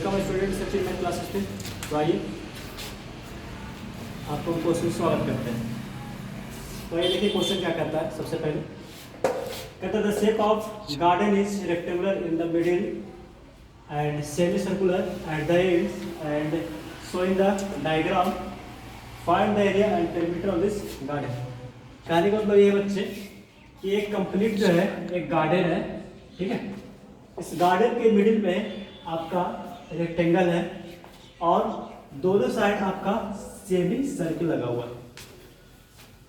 Welcome student Sachin math classes में। तो आइए आपको क्वेश्चन स्वागत करते हैं। तो ये देखिए क्वेश्चन क्या कहता है। सबसे पहले कहता है the shape of garden is rectangular in the middle and semi circular at the ends and so in the diagram find the area and perimeter of this garden. कहने का मतलब ये बच्चे कि एक कंप्लीट जो है एक गार्डन है, ठीक है। इस गार्डन के मिडिल में आपका रेक्टेंगल है और दोनों साइड आपका सेमी सर्किल लगा हुआ है।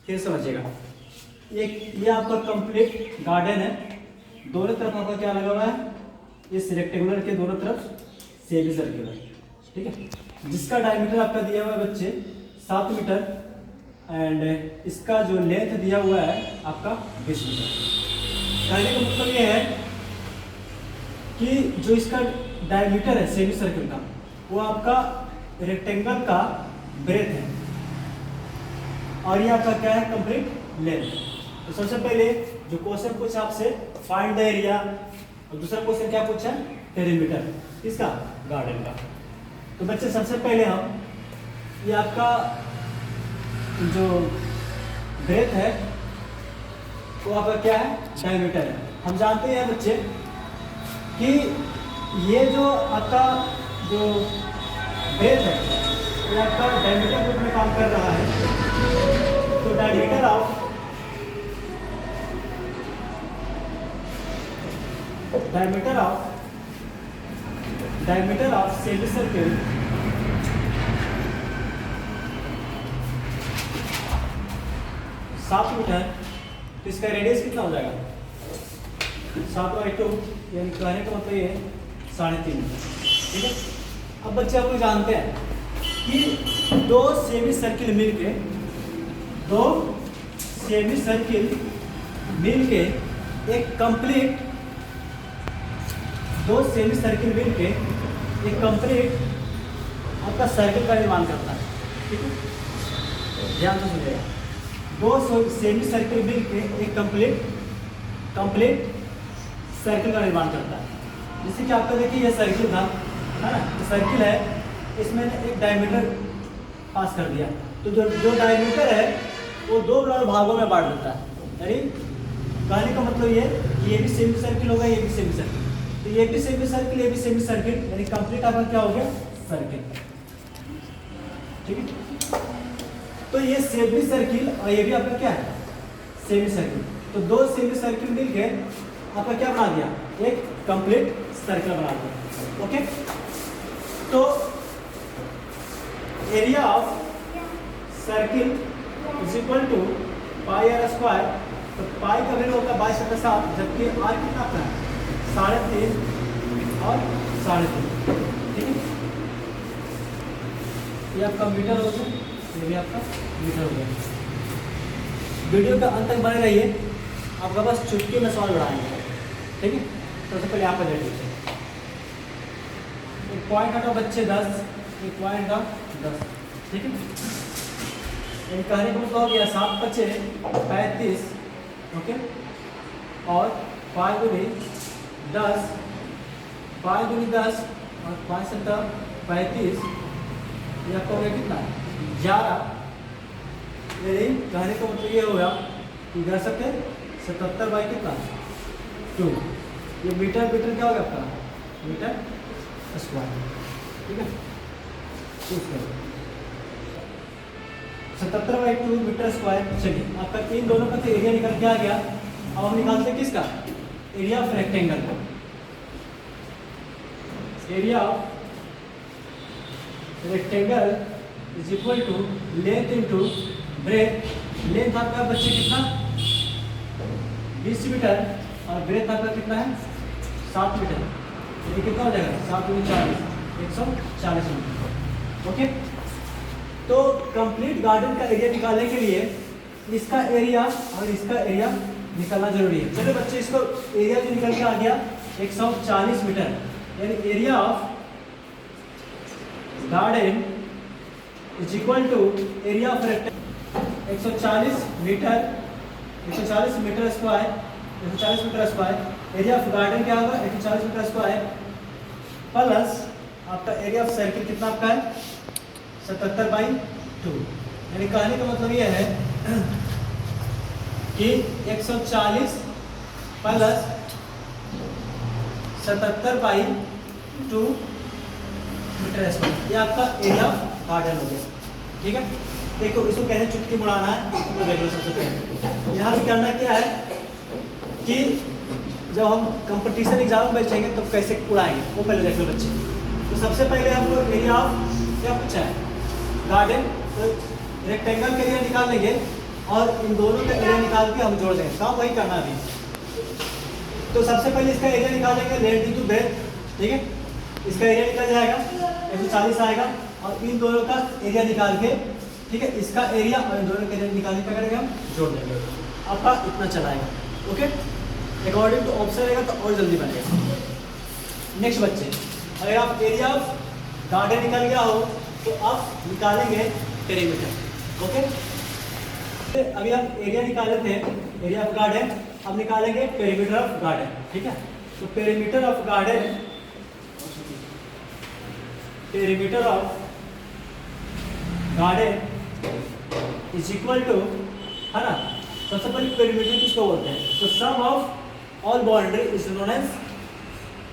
फिर समझिएगा, ये आपका कंप्लीट गार्डन है, दोनों तरफ आपका क्या लगा हुआ है, इस रेक्टेंगुलर के दोनों तरफ सेमी सर्किल है, ठीक है। जिसका डायमीटर आपका दिया हुआ है बच्चे 7 मीटर एंड इसका जो लेंथ दिया हुआ है आपका 20 मीटर। कहने का मतलब ये है कि जो इसका डायमीटर है सेमी सर्किल का वो आपका रेक्टेंगल का ब्रेथ है और ये आपका क्या है, कंप्लीट लेंथ। तो सबसे पहले जो क्वेश्चन पूछा आपसे फाइंड द एरिया और दूसरा क्वेश्चन क्या पूछा, पेरीमीटर किसका, गार्डन का। तो बच्चे सबसे पहले हम ये आपका जो ब्रेथ है वो आपका क्या है, डायमीटर है। हम जानते हैं बच्चे कि ये जो आपका जो ब्रेथ है ये आपका डायमीटर रूप में काम कर रहा है। तो डायमीटर ऑफ सेमी सर्किल सात मीटर, तो इसका रेडियस कितना हो जाएगा, 7/2, यानी कहने का मतलब ये 3.5 मीटर, ठीक है। अब बच्चे आप लोग जानते हैं कि दो सेमी सर्किल मिलके एक कंप्लीट आपका सर्किल का निर्माण करता है, ठीक है। ध्यान से सुनिएगा, दो सेमी सर्किल मिलके एक कंप्लीट सर्किल का निर्माण करता है। जैसे कि आपका देखिए ये सर्किल था, है ना, ये सर्किल है, इसमें एक डायमीटर पास कर दिया। तो जो डायमीटर है वो दो भागों में बांट देता है। यानी कहने का मतलब ये भी सेमी सर्किल होगा, ये भी सेमी सर्किल, तो ये भी सेमी सर्किल, ये भी सेमी सर्किल, यानी कंप्लीट आपका क्या हो गया, सर्किल, ठीक है। तो ये सेमी सर्किल और ये भी आपका क्या है, सेमी सर्किल। तो दो सेमी सर्किल मिलके आपका क्या बना दिया, एक कंप्लीट सर्कल बना दिया, ओके। तो area of circle is equal to pi r square. तो पाई का वैल्यू होता है 22/7, जबकि आर कितना आता है 3.5 और 3.5, ठीक है। ये आपका मीटर हो गया, ये भी आपका मीटर हो गया। वीडियो का अंत तक बने रहिए, आपका बस चुटकी में सवाल बढ़ाएंगे, ठीक है। सबसे पहले यहाँ पर ले लीजिए, एक पॉइंट हटाओ बच्चे 10, एक पॉइंट का 10, ठीक है। कहने को मतलब हो गया 7×5 = 35, ओके। और 5 × 10, 5 × 10 और 5 × 7 = 35, ये आपका हो गया कितना, 11। यदि कहने का मतलब ये होगा कि कर सकते 77/2, ये मीटर क्या होगा आपका, मीटर स्क्वायर, ठीक है। 77/2 मीटर स्क्वायर। चलिए आपका इन दोनों का तो एरिया निकल के आ गया। अब हम निकालते हैं किसका, area of rectangle. Area of rectangle is equal to length into breadth. Length आपका बच्चे कितना, 20 मीटर और ब्रेथ आपका कितना है 7 मीटर। ये कितना हो जाएगा, 7 × 40, 140 मीटर, ओके। तो कंप्लीट गार्डन का एरिया निकालने के लिए इसका एरिया और इसका एरिया निकालना जरूरी है। चलो बच्चे, इसको एरिया जो निकल के आ गया 140 मीटर, यानी area of garden is equal to area of rectangle 140 metre square. Area of garden क्या होगा, 140 मीटर स्क्वायर प्लस आपका एरिया ऑफ सर्किल कितना आपका है 77/2। यानी कहने का मतलब ये है कि 140 प्लस 77/2 मीटर स्क्वायर, ये आपका एरिया ऑफ गार्डन हो गया। ठीक है, देखो इसको कहते हैं चुटकी मुड़ाना है, इसको देख लो। सबसे पहले यहाँ पे करना क्या है कि जब हम कंपटीशन एग्जाम में बैठेंगे तो कैसे उड़ाएंगे वो पहले देख लो बच्चे। तो सबसे पहले हम लोग एरिया ऑफ क्या पूछा है गार्डन, तो रेक्टेंगल का एरिया निकाल लेंगे और इन दोनों का एरिया निकाल के हम जोड़ देंगे। काम वही करना अभी। तो सबसे पहले इसका एरिया निकालेंगे लेंथ इंटू ब्रेथ। ठीक है, इसका एरिया निकल जाएगा 140 आएगा और इन दोनों का एरिया निकाल के, ठीक है, इसका एरिया और इन दोनों का एरिया निकाल के क्या करेंगे हम जोड़ देंगे। आपका इतना चलाएगा। ओके, अकॉर्डिंग टू ऑप्शन रहेगा तो और जल्दी बनेगा। नेक्स्ट बच्चे, अगर आप एरिया ऑफ गार्डन निकल गया हो तो आप निकालेंगे पेरीमीटर। ओके, अभी हम एरिया निकाले थे एरिया ऑफ गार्डन, अब निकालेंगे पेरीमीटर ऑफ गार्डन। ठीक है, तो perimeter of garden, perimeter of garden is equal to, है ना, सबसे पहले पेरीमीटर किसको बोलते हैं, तो sum of all boundary is known as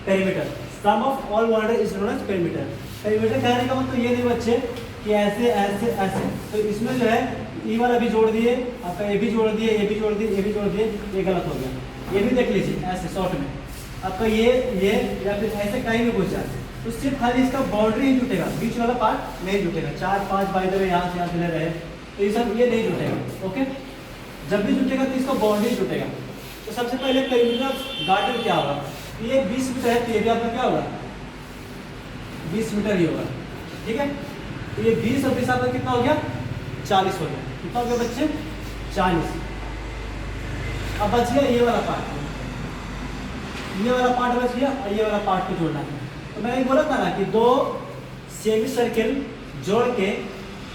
perimeter. Sum of all boundary is known as perimeter. Perimeter कहने का मतलब ये नहीं बच्चे कि ऐसे ऐसे ऐसे, तो इसमें जो है ई वाला भी जोड़ दिए, आपका ए भी जोड़ दिए, ए भी जोड़ दिए, ए भी जोड़ दिए, ये गलत हो गया। ये भी देख लीजिए ऐसे शॉर्ट में आपका ये या फिर ऐसे कहीं भी घुस जाए तो सिर्फ खाली इसका बाउंड्री ही जुटेगा, बीच वाला पार्ट नहीं जुटेगा। 4-5 बाय द वे यहाँ से यहाँ से ले रहे तो ये सब ये नहीं जुटेगा। ओके, जब भी जुटेगा तो इसका बाउंड्री जुटेगा। तो सबसे पहले पेरीमीटर ऑफ गार्डन क्या होगा, ये 20 मीटर है तो ये भी आपका क्या होगा 20 मीटर ही होगा। ठीक है, तो ये 20 और 20 आपका कितना हो गया 40 हो गया। कितना हो गया बच्चे 40। अब बच गया ये वाला पार्ट, ये वाला पार्ट बच गया और ये वाला पार्ट को जोड़ना है। तो मैंने बोला था ना कि दो सेमी सर्किल जोड़ के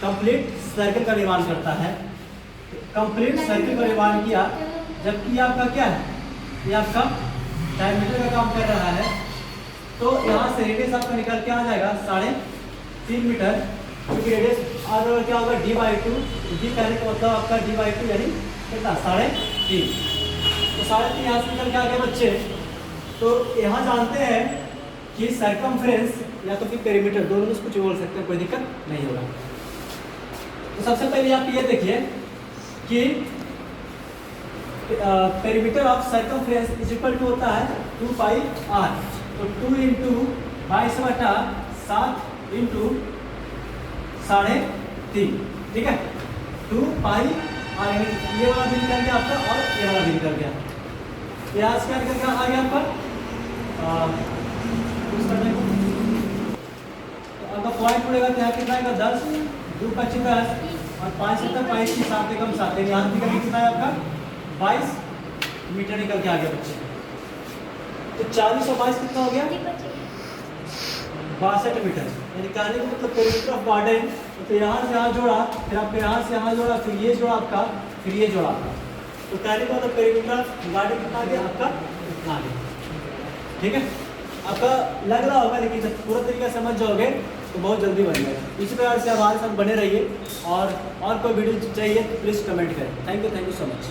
कंप्लीट सर्किल का निर्माण करता है। कंप्लीट सर्किल का निर्माण किया, जबकि ये आपका क्या है, ये आपका डायमीटर का काम कर रहा है। तो यहाँ से रेडियस आपका निकल के आ जाएगा 3.5 मीटर, क्योंकि रेडियस और क्या होगा d/2। डी कहने का मतलब आपका d/2 यानी कितना 3.5। तो 3.5 यहाँ से निकल के आ गया बच्चे। तो यहाँ जानते हैं कि सर्कमफ्रेंस या तो फिर पेरीमीटर, दोनों में कुछ बोल सकते हैं, कोई दिक्कत नहीं होगा। तो सबसे पहले आप ये देखिए कि perimeter of circumference is equal to होता है 2πr। तो 2 × 22/7 × 3.5। ठीक है, 2πr, ये वाला भी निकल गया आपका और ये वाला भी निकल गया। यहाँ से क्या निकल गया आ गया आपका करने को। तो आपका पॉइंट पड़ेगा तो यहाँ कितना आएगा 10, 2 × 25 10 और 5 7 5 की 7 एकम 7, यहाँ निकल कितना है आपका 22 मीटर निकल के आ गया बच्चे। तो 40 और 22 कितना हो गया 62 मीटर। यानी कहने का मतलब पेरीमीटर ऑफ गार्डन, तो यहाँ से यहाँ जोड़ा, फिर आपको यहाँ से यहाँ जोड़ा, फिर ये जोड़ा आपका, फिर ये जोड़ा आपका। तो कहने का मतलब पेरीमीटर ऑफ गार्डन कितना आ गया आपका इतना आ गया। ठीक है, आपका लग रहा होगा, लेकिन जब पूरा तरीका समझ जाओगे तो बहुत जल्दी बन जाएगा। इसी प्रकार से हमारे साथ बने रहिए और कोई वीडियो चाहिए तो प्लीज़ कमेंट करें। Thank you so much.